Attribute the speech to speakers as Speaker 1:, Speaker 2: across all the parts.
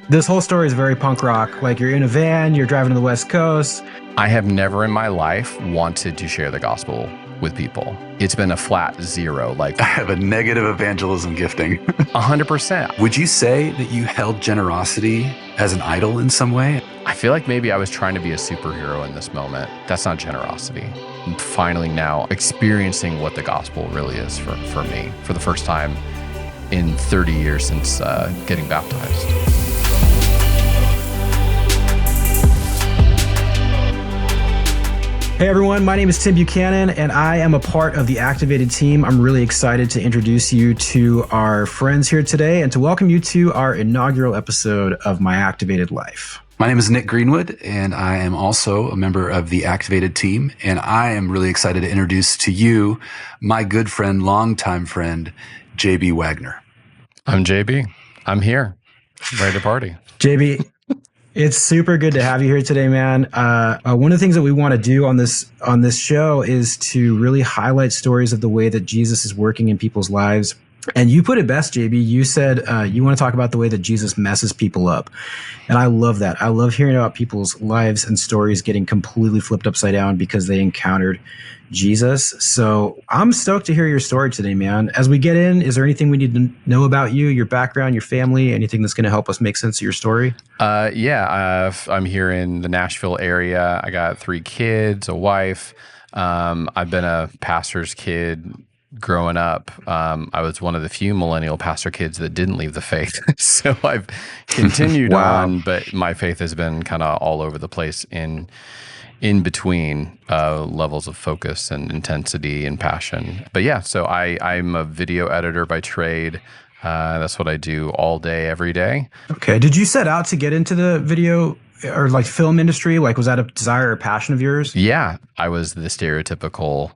Speaker 1: This whole story is very punk rock. Like you're in a van, you're driving to the West Coast.
Speaker 2: I have never in my life wanted to share the gospel with people. It's been a flat zero, like
Speaker 3: I have a negative evangelism gifting.
Speaker 2: 100%.
Speaker 3: Would you say that you held generosity as an idol in some way?
Speaker 2: I feel like maybe I was trying to be a superhero in this moment. That's not generosity. I'm finally now experiencing what the gospel really is for me for the first time in 30 years since getting baptized.
Speaker 1: Hey everyone, my name is Tim Buchanan and I am a part of the Activated team. I'm really excited to introduce you to our friends here today and to welcome you to our inaugural episode of My Activated Life.
Speaker 3: My name is Nick Greenwood and I am also a member of the Activated team, and I am really excited to introduce to you my good friend, longtime friend, JB Wagner.
Speaker 2: I'm JB. I'm here, ready to party.
Speaker 1: JB, it's super good to have you here today, man. One of the things that we want to do on this show is to really highlight stories of the way that Jesus is working in people's lives. And you put it best, JB. You said you want to talk about the way that Jesus messes people up. And I love that. I love hearing about people's lives and stories getting completely flipped upside down because they encountered Jesus. So I'm stoked to hear your story today, man. As we get in, is there anything we need to know about you, your background, your family, anything that's going to help us make sense of your story?
Speaker 2: I'm here in the Nashville area. I got 3 kids, a wife. I've been a pastor's kid growing up. I was one of the few millennial pastor kids that didn't leave the faith. So I've continued
Speaker 1: Wow.
Speaker 2: on, but my faith has been kind of all over the place in between levels of focus and intensity and passion. But yeah, so I'm a video editor by trade. That's what I do all day, every day.
Speaker 1: Okay. Did you set out to get into the video or like film industry? Like, was that a desire or passion of yours?
Speaker 2: Yeah, I was the stereotypical,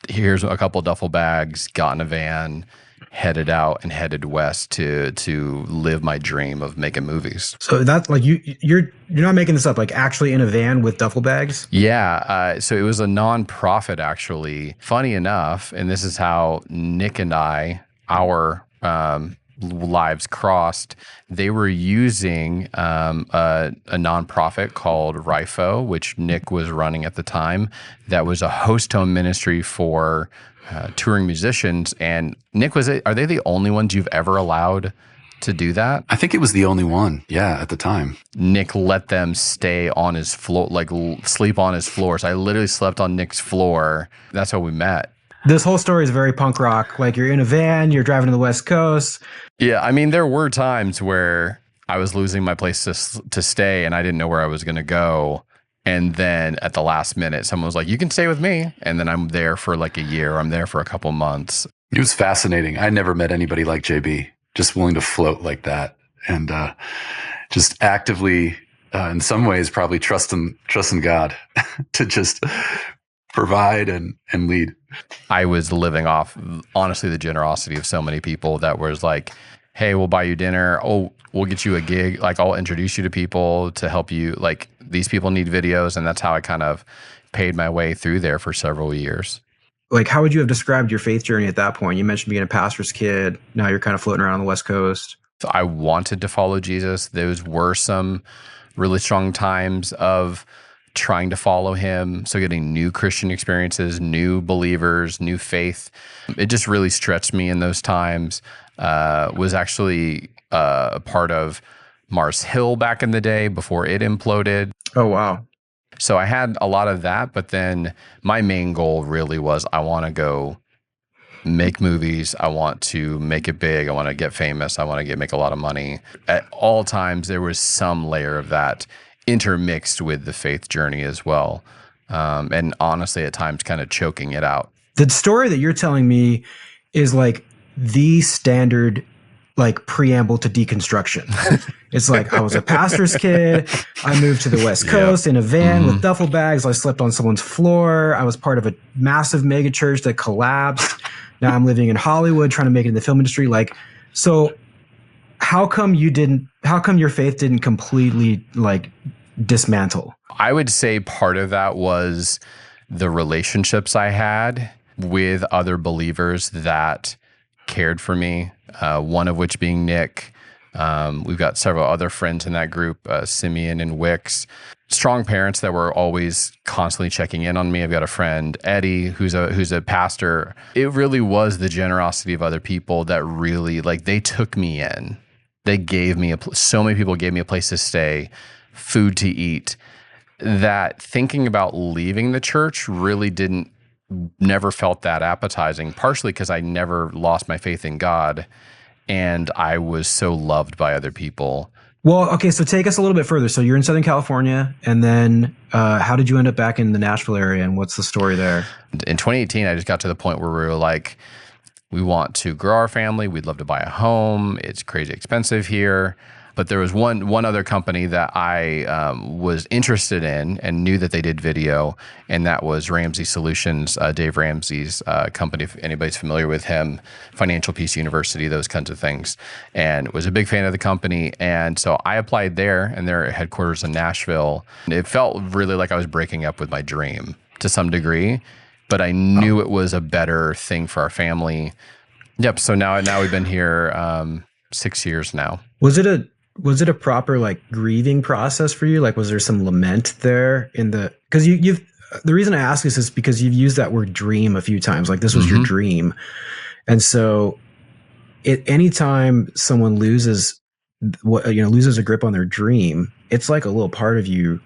Speaker 2: here's a couple duffel bags, got in a van, headed out and headed west to live my dream of making movies.
Speaker 1: So that's like you're not making this up, like actually in a van with duffel bags?
Speaker 2: Yeah, so it was a nonprofit actually. Funny enough, and this is how Nick and our lives crossed. They were using a nonprofit called RIFO, which Nick was running at the time. That was a host home ministry for touring musicians. And Nick, are they the only ones you've ever allowed to do that?
Speaker 3: I think it was the only one, at the time.
Speaker 2: Nick let them stay on his floor, like sleep on his floor. So I literally slept on Nick's floor. That's how we met.
Speaker 1: This whole story is very punk rock. Like you're in a van, you're driving to the West Coast.
Speaker 2: Yeah, I mean, there were times where I was losing my place to stay and I didn't know where I was going to go. And then at the last minute, someone was like, you can stay with me. And then I'm there for like a year. I'm there for a couple months.
Speaker 3: It was fascinating. I never met anybody like JB, just willing to float like that. And just actively, in some ways, probably trusting God to just provide and lead.
Speaker 2: I was living off, honestly, the generosity of so many people that was like, hey, we'll buy you dinner. Oh, we'll get you a gig. Like, I'll introduce you to people to help you. Like, these people need videos. And that's how I kind of paid my way through there for several years.
Speaker 1: Like, how would you have described your faith journey at that point? You mentioned being a pastor's kid. Now you're kind of floating around on the West Coast.
Speaker 2: So I wanted to follow Jesus. Those were some really strong times of trying to follow him. So getting new Christian experiences, new believers, new faith. It just really stretched me in those times. Was actually a part of Mars Hill back in the day before it imploded.
Speaker 1: Oh, wow.
Speaker 2: So I had a lot of that, but then my main goal really was I want to go make movies. I want to make it big. I want to get famous. I want to make a lot of money. At all times, there was some layer of that intermixed with the faith journey as well. And honestly, at times kind of choking it out.
Speaker 1: The story that you're telling me is like the standard like preamble to deconstruction. It's like, I was a pastor's kid. I moved to the West Coast in a van with duffel bags. I slept on someone's floor. I was part of a massive mega church that collapsed. Now I'm living in Hollywood trying to make it in the film industry. Like, so how come your faith didn't completely like dismantle?
Speaker 2: I would say part of that was the relationships I had with other believers that cared for me, one of which being Nick, We've got several other friends in that group, Simeon and Wicks. Strong parents that were always constantly checking in on me. I've got a friend, Eddie, who's a pastor. It really was the generosity of other people that really, like, they took me in. They gave me so many people gave me a place to stay, food to eat, that thinking about leaving the church really never felt that appetizing, partially because I never lost my faith in God and I was so loved by other people.
Speaker 1: Well, okay, so take us a little bit further. So you're in Southern California, and then how did you end up back in the Nashville area, and what's the story there?
Speaker 2: In 2018, I just got to the point where we were like, we want to grow our family. We'd love to buy a home. It's crazy expensive here. But there was one other company that I was interested in and knew that they did video, and that was Ramsey Solutions, Dave Ramsey's company, if anybody's familiar with him, Financial Peace University, those kinds of things, and was a big fan of the company. And so I applied there, and their headquarters in Nashville. It felt really like I was breaking up with my dream to some degree, but I knew it was a better thing for our family. Yep. So now we've been here 6 years now.
Speaker 1: Was it a proper like grieving process for you? Like, was there some lament there because the reason I ask this is because you've used that word dream a few times. Like, this was your dream. And so anytime someone loses a grip on their dream, it's like a little part of you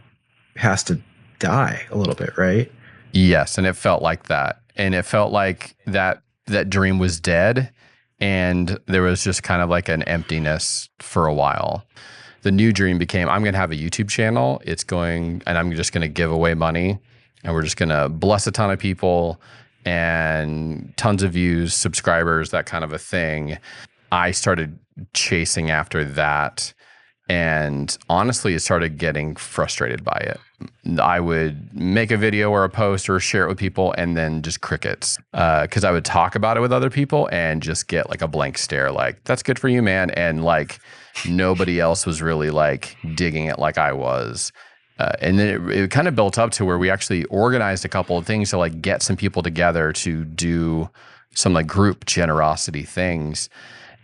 Speaker 1: has to die a little bit, right?
Speaker 2: Yes. And it felt like that. And it felt like that dream was dead. And there was just kind of like an emptiness for a while. The new dream became, I'm going to have a YouTube channel. And I'm just going to give away money, and we're just going to bless a ton of people and tons of views, subscribers, that kind of a thing. I started chasing after that. And honestly, it started getting frustrated by it. I would make a video or a post or share it with people, and then just crickets. Because I would talk about it with other people and just get like a blank stare, like, that's good for you, man. And like nobody else was really like digging it like I was. And then it kind of built up to where we actually organized a couple of things to like get some people together to do some like group generosity things.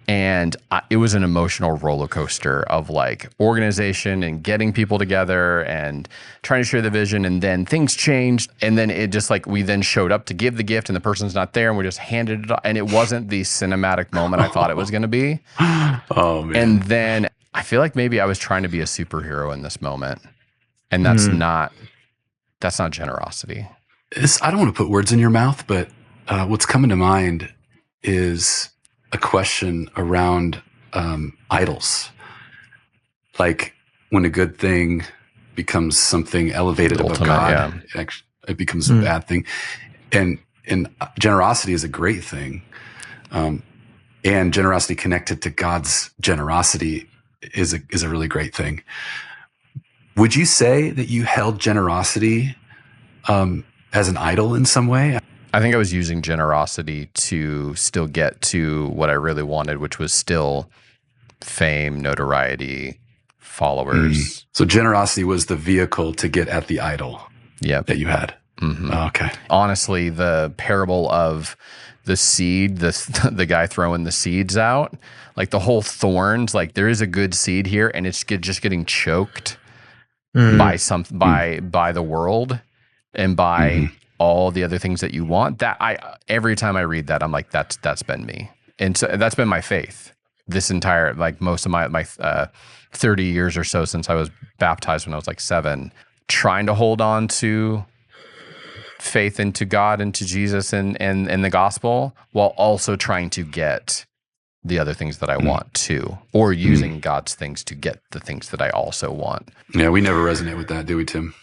Speaker 2: And it was an emotional roller coaster of like organization and getting people together and trying to share the vision. And then things changed. And then it just like, we then showed up to give the gift and the person's not there, and we just handed it off. And it wasn't the cinematic moment I thought it was going to be.
Speaker 3: Oh, man.
Speaker 2: And then I feel like maybe I was trying to be a superhero in this moment. And that's not generosity.
Speaker 3: I don't want to put words in your mouth, but what's coming to mind is a question around idols. Like, when a good thing becomes something elevated above God, it becomes a bad thing. And generosity is a great thing. And generosity connected to God's generosity is a really great thing. Would you say that you held generosity as an idol in some way?
Speaker 2: I think I was using generosity to still get to what I really wanted, which was still fame, notoriety, followers.
Speaker 3: So generosity was the vehicle to get at the idol that you had.
Speaker 2: Mm-hmm.
Speaker 3: Oh, okay.
Speaker 2: Honestly, the parable of the seed, the guy throwing the seeds out, like the whole thorns, like there is a good seed here, and it's just getting choked by the world and by all the other things that you want. That every time I read that, I'm like, that's been me. And so that's been my faith this entire, like most of my 30 years or so since I was baptized when I was like 7, trying to hold on to faith into God and to Jesus and the gospel, while also trying to get the other things that I want too, or using God's things to get the things that I also want.
Speaker 3: Yeah, we never resonate with that, do we, Tim?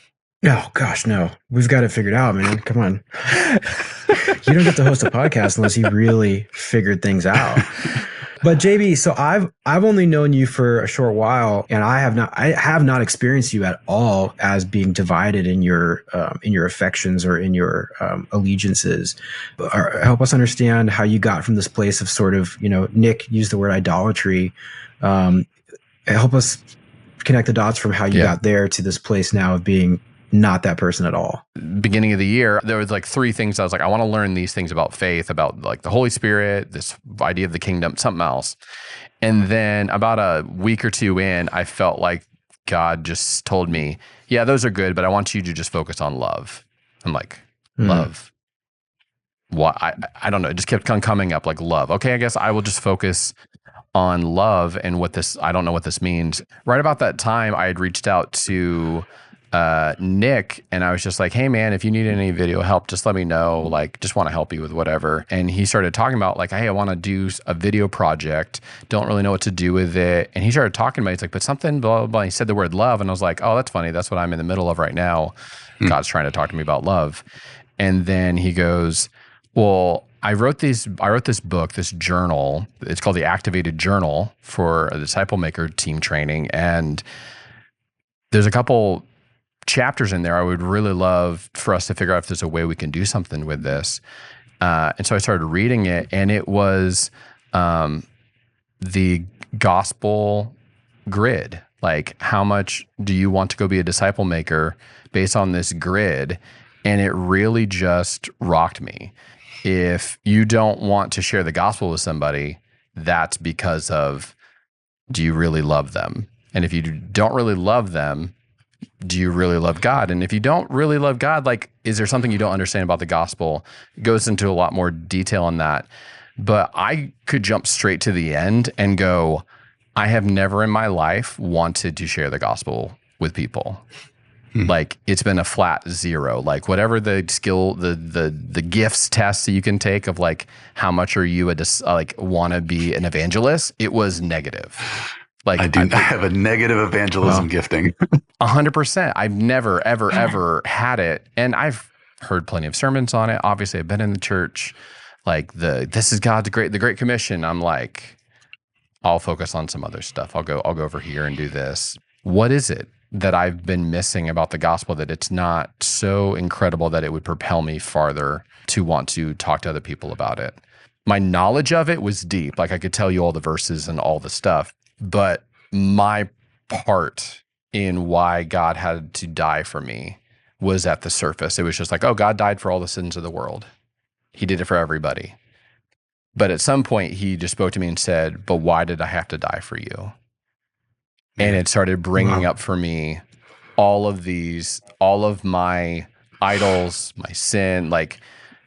Speaker 1: Oh, gosh, no. We've got it figured out, man. Come on. You don't get to host a podcast unless you really figured things out. But JB, so I've only known you for a short while, and I have not experienced you at all as being divided in your affections or in your allegiances. Help us understand how you got from this place of sort of, Nick used the word idolatry. Help us connect the dots from how you got there to this place now of being not that person at all.
Speaker 2: Beginning of the year, there was like 3 things I was like, I want to learn these things about faith, about like the Holy Spirit, this idea of the kingdom, something else. And then about a week or two in, I felt like God just told me, yeah, those are good, but I want you to just focus on love. I'm like, love? What? I don't know. It just kept coming up like love. Okay, I guess I will just focus on love and what this, I don't know what this means. Right about that time, I had reached out to Nick, and I was just like, hey man, if you need any video help, just let me know. Like, just want to help you with whatever. And he started talking about like, hey, I want to do a video project. Don't really know what to do with it. And he started talking about it. He's like, but something, blah, blah, blah. He said the word love. And I was like, oh, that's funny. That's what I'm in the middle of right now. God's trying to talk to me about love. And then he goes, well, I wrote this book, this journal. It's called the Activated Journal for a Disciple Maker team training. And there's a couple chapters in there I would really love for us to figure out if there's a way we can do something with this. And so I started reading it, and it was the gospel grid. Like, how much do you want to go be a disciple maker based on this grid? And it really just rocked me. If you don't want to share the gospel with somebody, that's because of, do you really love them? And if you don't really love them, do you really love God? And if you don't really love God, like, is there something you don't understand about the gospel? It goes into a lot more detail on that. But I could jump straight to the end and go, I have never in my life wanted to share the gospel with people. Like, it's been a flat zero. Like, whatever the skill, the gifts tests that you can take of like, how much are you like want to be an evangelist? It was negative. Like,
Speaker 3: I have a negative evangelism gifting.
Speaker 2: 100%. I've never, ever had it. And I've heard plenty of sermons on it. Obviously, I've been in the church. Like, this is God's the Great Commission. I'm like, I'll focus on some other stuff. I'll go over here and do this. What is it that I've been missing about the gospel that it's not so incredible that it would propel me farther to want to talk to other people about it? My knowledge of it was deep. Like, I could tell you all the verses and all the stuff, but my part in why God had to die for me was at the surface. It was just like, oh, God died for all the sins of the world. He did it for everybody. But at some point he just spoke to me and said, but why did I have to die for you? And it started bringing up for me all of my idols, my sin, like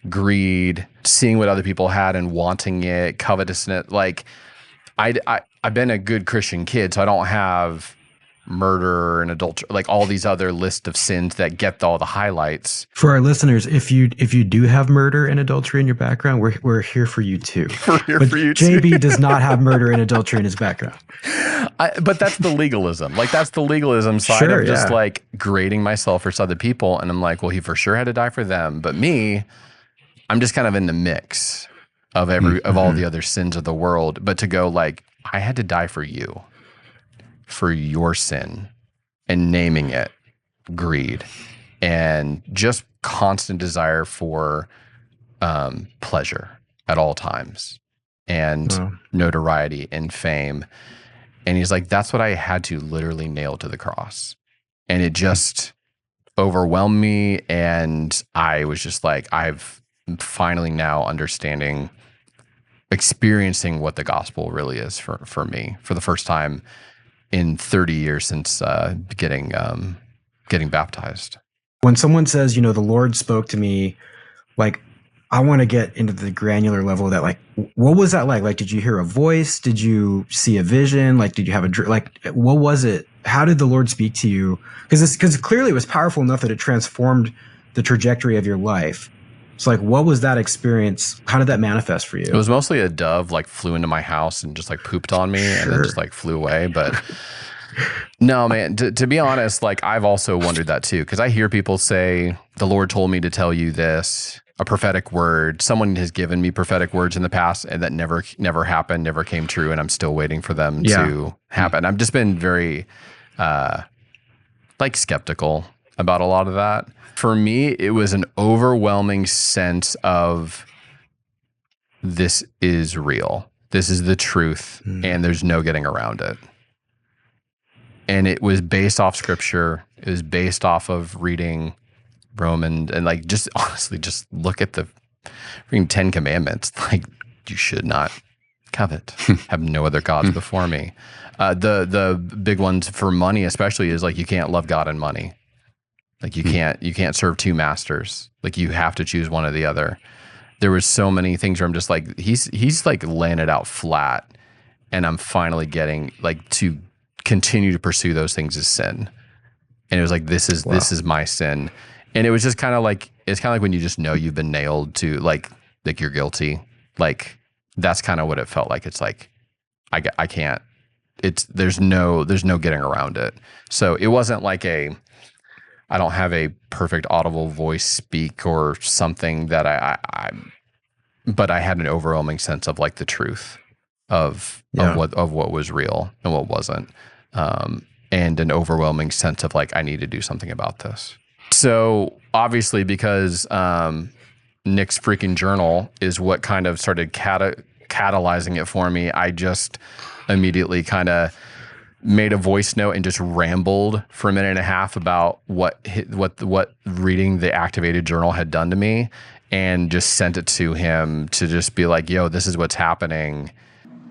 Speaker 2: greed, seeing what other people had and wanting it, covetousness. Like, I've been a good Christian kid, so I don't have murder and adultery, like all these other list of sins that get all the highlights.
Speaker 1: For our listeners, if you do have murder and adultery in your background, we're here for you too.
Speaker 2: We're here for you too.
Speaker 1: JB does not have murder and adultery in his background.
Speaker 2: But that's the legalism. Like, that's the legalism side of just like grading myself versus other people. And I'm like, well, he for sure had to die for them. But me, I'm just kind of in the mix of of all the other sins of the world. But to go like, I had to die for you, for your sin, and naming it greed and just constant desire for pleasure at all times and notoriety and fame. And he's like, that's what I had to literally nail to the cross. And it just overwhelmed me. And I was just like, I've finally now experiencing what the gospel really is for me for the first time in 30 years since getting baptized.
Speaker 1: When someone says, the Lord spoke to me, like, I want to get into the granular level of that. Like, what was that like? Like, did you hear a voice? Did you see a vision? Like, did you have what was it? How did the Lord speak to you? Because clearly it was powerful enough that it transformed the trajectory of your life. So, like, what was that experience? How did that manifest for you?
Speaker 2: It was mostly a dove, like, flew into my house and just like pooped on me and then just like flew away. But no, man, to be honest, like, I've also wondered that too. Cause I hear people say, the Lord told me to tell you this, a prophetic word. Someone has given me prophetic words in the past and that never happened, never came true. And I'm still waiting for them to happen. I've just been very, skeptical about a lot of that. For me, it was an overwhelming sense of, this is real. This is the truth, and there's no getting around it. And it was based off scripture. It was based off of reading Romans, and like, just honestly, just look at the freaking 10 Commandments. Like, you should not covet, have no other gods before me. The big ones for money, especially, is like you can't love God and money. Like you can't serve two masters. Like you have to choose one or the other. There was so many things where I'm just like, he's like laying it out flat, and I'm finally getting like to continue to pursue those things as sin. And it was like, this is my sin. And it was just kind of like, it's kind of like when you just know you've been nailed to like you're guilty. Like that's kind of what it felt like. It's like, I can't, there's no getting around it. So it wasn't like I don't have a perfect audible voice speak or something that but I had an overwhelming sense of like the truth of what was real and what wasn't. And an overwhelming sense of like, I need to do something about this. So obviously, because Nick's freaking journal is what kind of started catalyzing it for me, I just immediately kind of made a voice note and just rambled for a minute and a half about what reading the activated journal had done to me, and just sent it to him to just be like, yo, this is what's happening.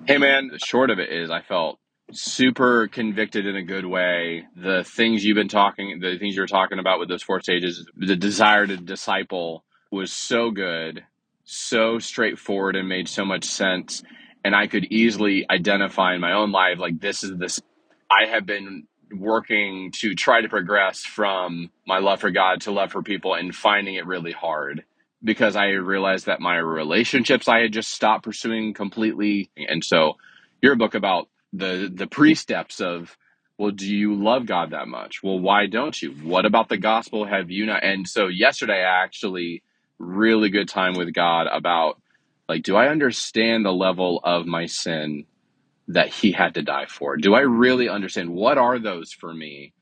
Speaker 4: Hey man, the short of it is I felt super convicted in a good way. The things you're talking about with those 4 stages, the desire to disciple was so good, so straightforward, and made so much sense. And I could easily identify in my own life, like this. I have been working to try to progress from my love for God to love for people, and finding it really hard because I realized that my relationships I had just stopped pursuing completely. And so your book about the pre-steps of, well, do you love God that much? Well, why don't you? What about the gospel have you not? And so yesterday I actually really good time with God about like, do I understand the level of my sin that he had to die for? Do I really understand what are those for me?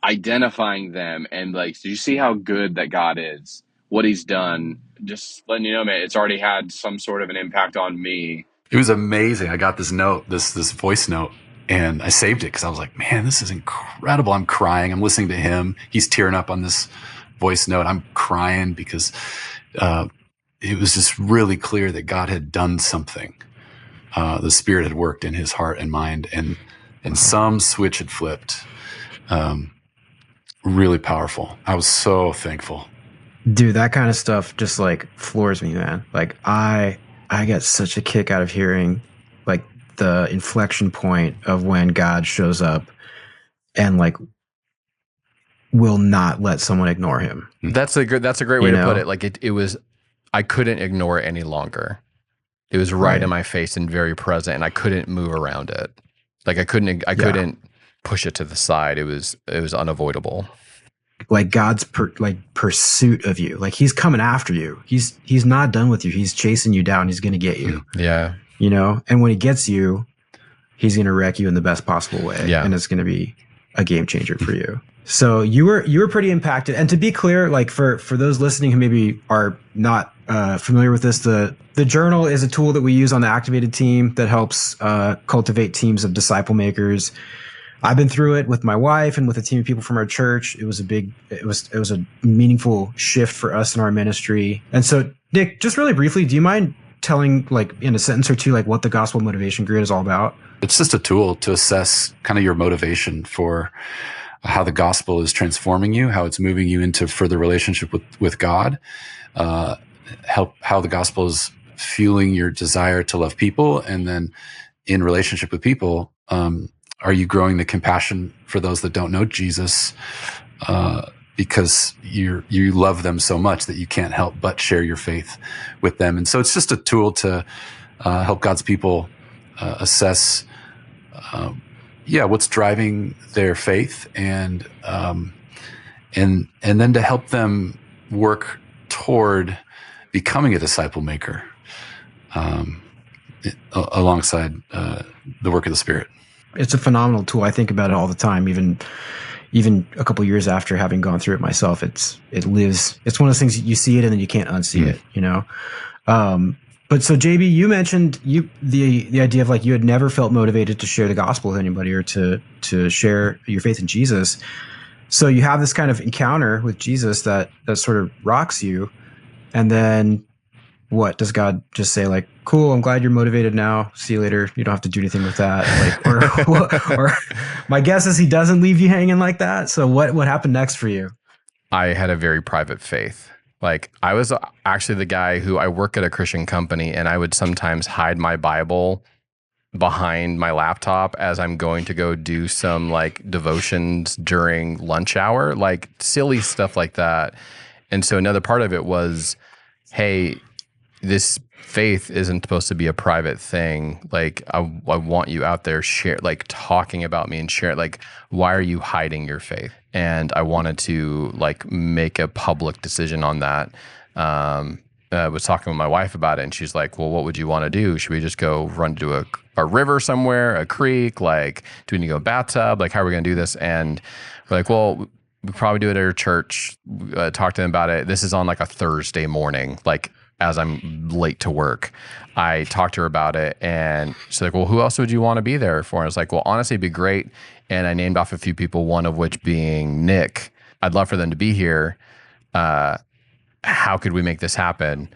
Speaker 4: Identifying them, and like, do you see how good that God is? What he's done, just letting you know, man, it's already had some sort of an impact on me.
Speaker 3: It was amazing. I got this note, this voice note, and I saved it because I was like, man, this is incredible. I'm crying. I'm listening to him. He's tearing up on this voice note. I'm crying because it was just really clear that God had done something. The Spirit had worked in his heart and mind, and some switch had flipped. Really powerful. I was so thankful.
Speaker 1: Dude, that kind of stuff just like floors me, man. Like I get such a kick out of hearing like the inflection point of when God shows up and like will not let someone ignore him.
Speaker 2: That's a great way to put it. Like it was, I couldn't ignore it any longer. It was right in my face and very present, and I couldn't move around it. Like I couldn't push it to the side. It was unavoidable.
Speaker 1: Like God's pursuit of you. Like he's coming after you. He's not done with you. He's chasing you down. He's going to get you.
Speaker 2: Yeah.
Speaker 1: You know, and when he gets you, he's going to wreck you in the best possible way.
Speaker 2: Yeah.
Speaker 1: And it's going to be a game changer for you. So you were pretty impacted. And to be clear, like for those listening who maybe are not familiar with this, the journal is a tool that we use on the Activated team that helps cultivate teams of disciple makers. I've been through it with my wife and with a team of people from our church. It was a meaningful shift for us in our ministry. And so, Nick, just really briefly, do you mind telling, like, in a sentence or two, like what the Gospel Motivation Grid is all about? It's
Speaker 3: just a tool to assess kind of your motivation for how the gospel is transforming you, how it's moving you into further relationship with God, how the gospel is fueling your desire to love people, and then in relationship with people, are you growing the compassion for those that don't know Jesus because you love them so much that you can't help but share your faith with them? And so it's just a tool to help God's people assess what's driving their faith, and then to help them work toward becoming a disciple maker alongside the work of the Spirit.
Speaker 1: It's a phenomenal tool. I think about it all the time, even a couple of years after having gone through it myself. It lives. It's one of those things you see it and then you can't unsee it, you know? But so JB, you mentioned the idea of like you had never felt motivated to share the gospel with anybody or to share your faith in Jesus. So you have this kind of encounter with Jesus that sort of rocks you, and then what does God just say like, cool, I'm glad you're motivated now. See you later. You don't have to do anything with that. Like, or my guess is he doesn't leave you hanging like that. So what happened next for you?
Speaker 2: I had a very private faith. Like I was actually the guy who I work at a Christian company, and I would sometimes hide my Bible behind my laptop as I'm going to go do some like devotions during lunch hour, like silly stuff like that. And so another part of it was, hey, this faith isn't supposed to be a private thing. Like I want you out there talking about me and share, like, why are you hiding your faith? And I wanted to like make a public decision on that. I was talking with my wife about it, and she's like, well, what would you want to do? Should we just go run to a river somewhere, a creek? Like, do we need to go bathtub? Like, how are we going to do this? And we're like, well, we probably do it at our church. Talk to them about it. This is on like a Thursday morning, like as I'm late to work. I talked to her about it, and she's like, well, who else would you want to be there for? And I was like, well, honestly, it'd be great. And I named off a few people, one of which being Nick. I'd love for them to be here. How could we make this happen?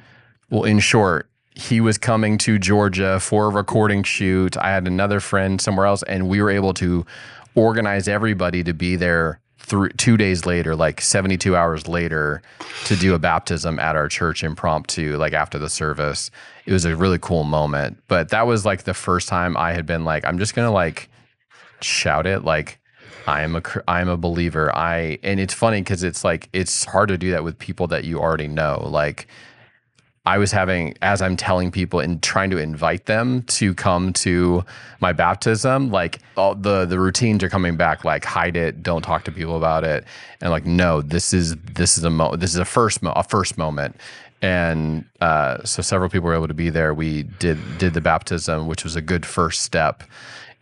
Speaker 2: Well, in short, he was coming to Georgia for a recording shoot. I had another friend somewhere else, and we were able to organize everybody to be there 2 days later, like 72 hours later, to do a baptism at our church impromptu, like after the service. It was a really cool moment. But that was like the first time I had been like, I'm just going to like shout it. Like, I am a believer. And it's funny because it's like, it's hard to do that with people that you already know. Like I was having, as I'm telling people and trying to invite them to come to my baptism, like all the routines are coming back, like hide it, don't talk to people about it. And like, no, this is a first moment. And so several people were able to be there. We did the baptism, which was a good first step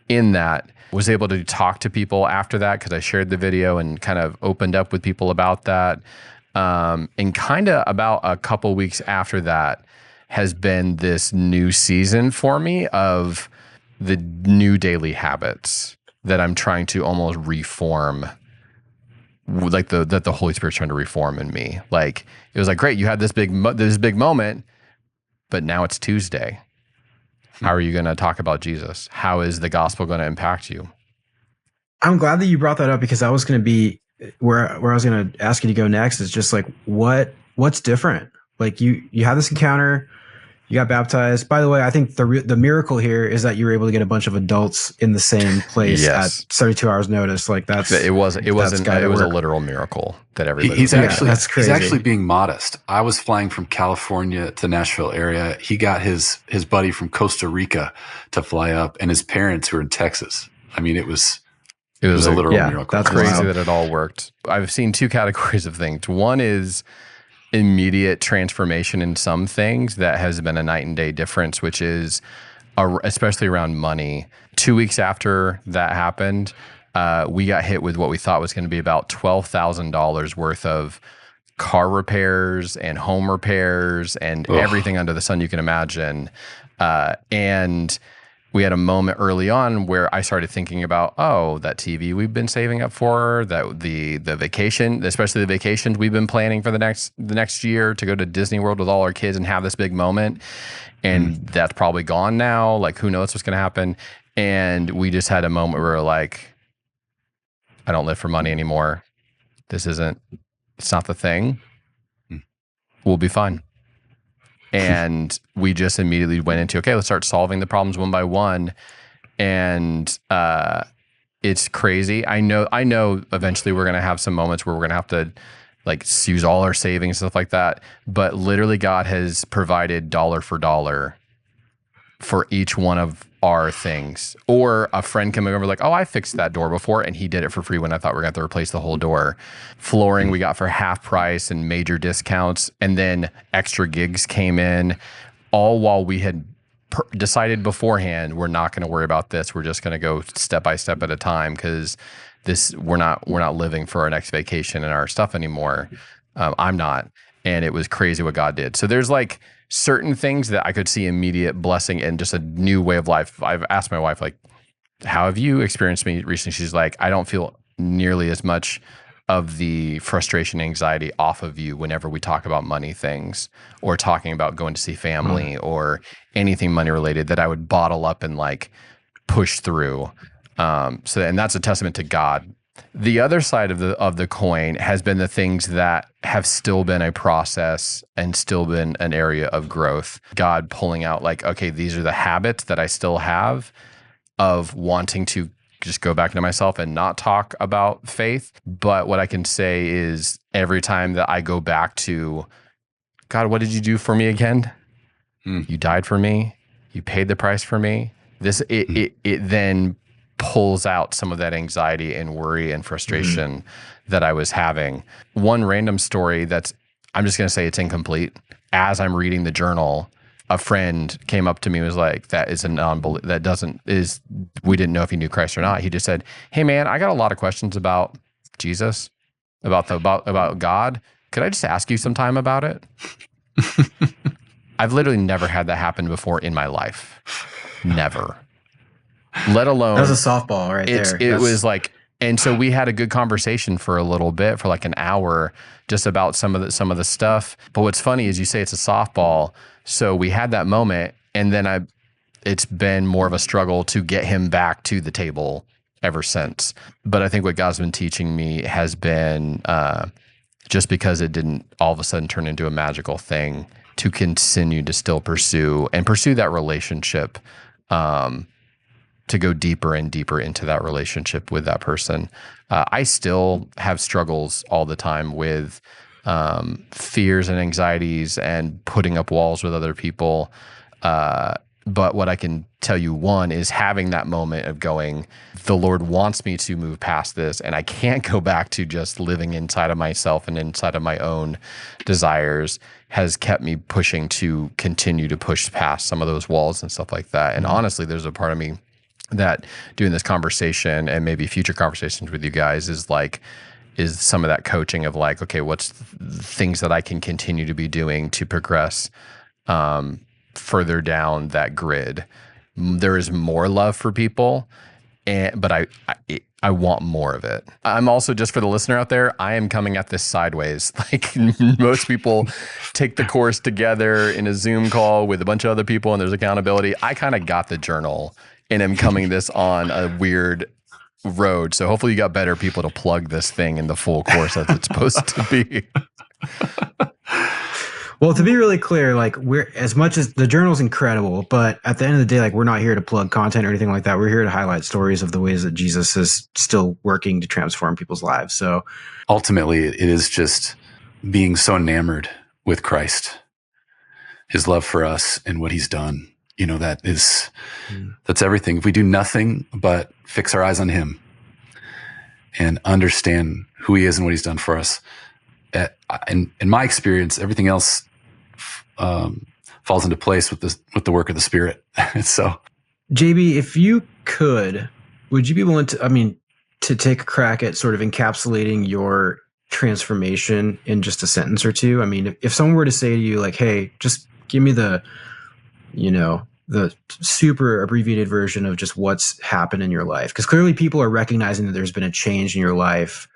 Speaker 2: in that. Was able to talk to people after that because I shared the video and kind of opened up with people about that. And kind of about a couple weeks after that has been this new season for me of the new daily habits that I'm trying to almost reform, like that the Holy Spirit's trying to reform in me. Like it was like, great, you had this big moment, but now it's Tuesday. How are you going to talk about Jesus? How is the gospel going to impact you?
Speaker 1: I'm glad that you brought that up because that was going to be where I was going to ask you to go next. Is just like what's different? Like you had this encounter, you got baptized. By the way, I think the miracle here is that you were able to get a bunch of adults in the same place at 72 hours notice. Like it was a
Speaker 2: literal miracle that everybody.
Speaker 3: That's crazy. He's actually being modest. I was flying from California to Nashville area. He got his buddy from Costa Rica to fly up, and his parents who are in Texas. I mean, it was a literal miracle.
Speaker 2: That's crazy that it all worked. I've seen two categories of things. One is immediate transformation in some things that has been a night and day difference, which is especially around money. 2 weeks after that happened, we got hit with what we thought was going to be about $12,000 worth of car repairs and home repairs and everything under the sun you can imagine. And we had a moment early on where I started thinking about, that TV we've been saving up for, that the vacation, especially the vacations we've been planning for the next year to go to Disney World with all our kids and have this big moment. And that's probably gone now. Like, who knows what's going to happen? And we just had a moment where we're like, I don't live for money anymore. It's not the thing. We'll be fine. And we just immediately went into, okay, let's start solving the problems one by one. And it's crazy. I know eventually we're going to have some moments where we're going to have to like use all our savings, stuff like that. But literally God has provided dollar for dollar for each one of our things. Or a friend coming over like, I fixed that door before, and he did it for free when I thought we were going to have to replace the whole door. Flooring we got for half price and major discounts, and then extra gigs came in, all while we had decided beforehand we're not going to worry about this. We're just going to go step by step at a time because we're not living for our next vacation and our stuff anymore. I'm not, and it was crazy what God did. So there's like certain things that I could see immediate blessing and just a new way of life. I've asked my wife, like, how have you experienced me recently? She's like, I don't feel nearly as much of the frustration, anxiety off of you whenever we talk about money things or talking about going to see family or anything money related that I would bottle up and like push through. And that's a testament to God. The other side of the coin has been the things that have still been a process and still been an area of growth. God pulling out like, okay, these are the habits that I still have of wanting to just go back into myself and not talk about faith. But what I can say is every time that I go back to, God, what did you do for me again? You died for me. You paid the price for me. It then pulls out some of that anxiety and worry and frustration that I was having. One random story I'm just going to say it's incomplete. As I'm reading the journal, a friend came up to me and was like, we didn't know if he knew Christ or not. He just said, hey man, I got a lot of questions about Jesus, about God. Could I just ask you sometime about it? I've literally never had that happen before in my life. Never. Let alone.
Speaker 1: That was a softball right there.
Speaker 2: It was like, and so we had a good conversation for a little bit, for like an hour, just about some of the stuff. But what's funny is you say it's a softball. So we had that moment, and then it's been more of a struggle to get him back to the table ever since. But I think what God's been teaching me has been just because it didn't all of a sudden turn into a magical thing, to continue to still pursue that relationship, to go deeper and deeper into that relationship with that person. I still have struggles all the time with fears and anxieties and putting up walls with other people. But what I can tell you, one, is having that moment of going, the Lord wants me to move past this, and I can't go back to just living inside of myself and inside of my own desires, has kept me pushing to continue to push past some of those walls and stuff like that. And honestly, there's a part of me that doing this conversation and maybe future conversations with you guys is some of that coaching of like, okay, what's things that I can continue to be doing to progress further down that grid. There is more love for people, but I want more of it. I'm also, just for the listener out there, I am coming at this sideways. Like most people take the course together in a Zoom call with a bunch of other people and there's accountability. I kind of got the journal and am coming this on a weird road. So hopefully you got better people to plug this thing in the full course as it's supposed to be.
Speaker 1: Well, to be really clear, like as much as the journal's incredible, but at the end of the day, like we're not here to plug content or anything like that. We're here to highlight stories of the ways that Jesus is still working to transform people's lives. So
Speaker 3: ultimately, it is just being so enamored with Christ, his love for us and what he's done. You know, that's everything. If we do nothing but fix our eyes on him and understand who he is and what he's done for us, in my experience, everything else falls into place with the work of the Spirit. So,
Speaker 1: JB, if you could, would you be willing to take a crack at sort of encapsulating your transformation in just a sentence or two? I mean, if someone were to say to you like, hey, just give me the super abbreviated version of just what's happened in your life, because clearly people are recognizing that there's been a change in your life.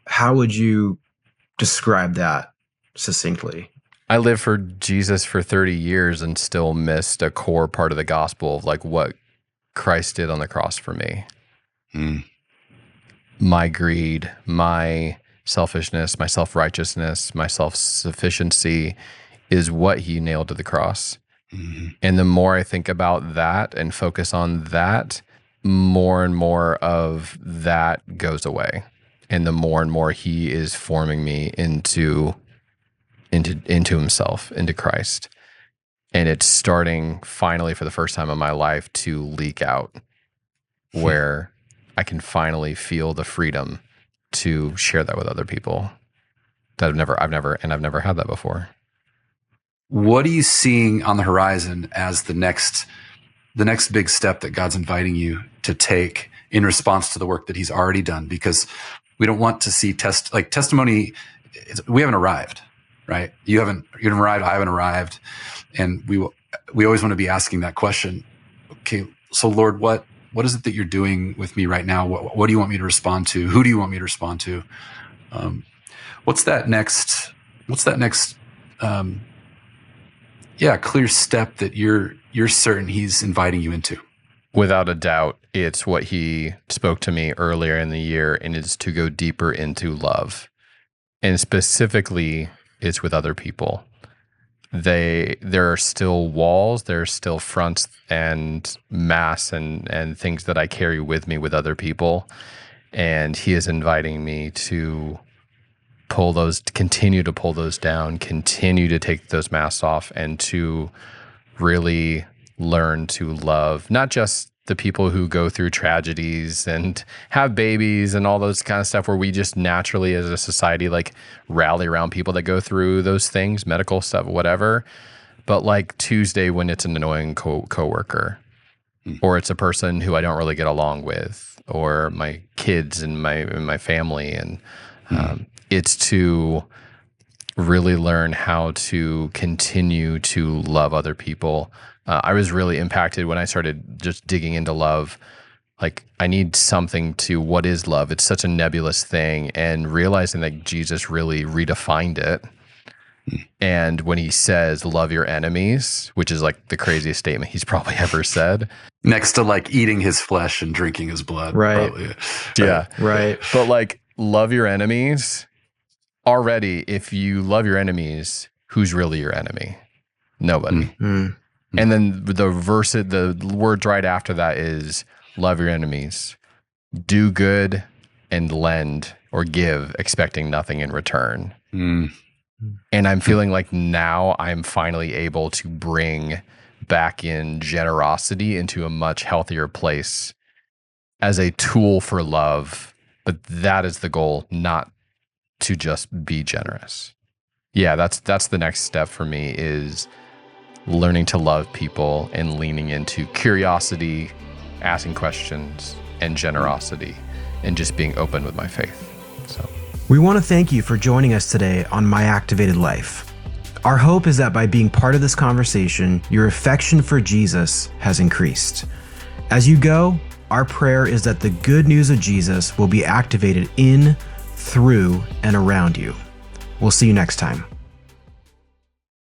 Speaker 1: How would you describe that succinctly?
Speaker 2: I lived for Jesus for 30 years and still missed a core part of the gospel of like what Christ did on the cross for me. My greed, my selfishness, my self-righteousness, my self-sufficiency is what he nailed to the cross. And the more I think about that and focus on that, more and more of that goes away. And the more and more he is forming me into himself, into Christ. And it's starting finally for the first time in my life to leak out, where I can finally feel the freedom to share that with other people that I've never had that before.
Speaker 3: What are you seeing on the horizon as the next big step that God's inviting you to take in response to the work that he's already done? Because we don't want to see testimony. We haven't arrived, right? You haven't arrived. I haven't arrived. And we always want to be asking that question. Okay, so Lord, what what is it that you're doing with me right now? What do you want me to respond to? Who do you want me to respond to? What's that next clear step that you're certain he's inviting you into?
Speaker 2: Without a doubt, it's what he spoke to me earlier in the year, and it's to go deeper into love. And specifically, it's with other people. There are still walls, there are still fronts and mass and things that I carry with me with other people. And he is inviting me to continue to pull those down, continue to take those masks off, and to really learn to love not just the people who go through tragedies and have babies and all those kind of stuff where we just naturally as a society like rally around people that go through those things, medical stuff, whatever. But like Tuesday when it's an annoying coworker, or it's a person who I don't really get along with, or my kids and my family, and it's to really learn how to continue to love other people. I was really impacted when I started just digging into love. Like, I need something to what is love? It's such a nebulous thing, and realizing that Jesus really redefined it. And when he says, love your enemies, which is like the craziest statement he's probably ever said.
Speaker 3: Next to like eating his flesh and drinking his blood.
Speaker 1: Right.
Speaker 3: Probably.
Speaker 2: Yeah.
Speaker 1: Right.
Speaker 2: But like, love your enemies. Already, if you love your enemies, who's really your enemy? Nobody. And then the words right after that is love your enemies, do good, and lend or give, expecting nothing in return. And I'm feeling like now I'm finally able to bring back in generosity into a much healthier place as a tool for love. But that is the goal, not to just be generous. Yeah, that's the next step for me, is learning to love people and leaning into curiosity, asking questions, and generosity, and just being open with my faith. So
Speaker 1: we want to thank you for joining us today on My Activated Life. Our hope is that by being part of this conversation, your affection for Jesus has increased. As you go, our prayer is that the good news of Jesus will be activated in, through, and around you. We'll see you next time.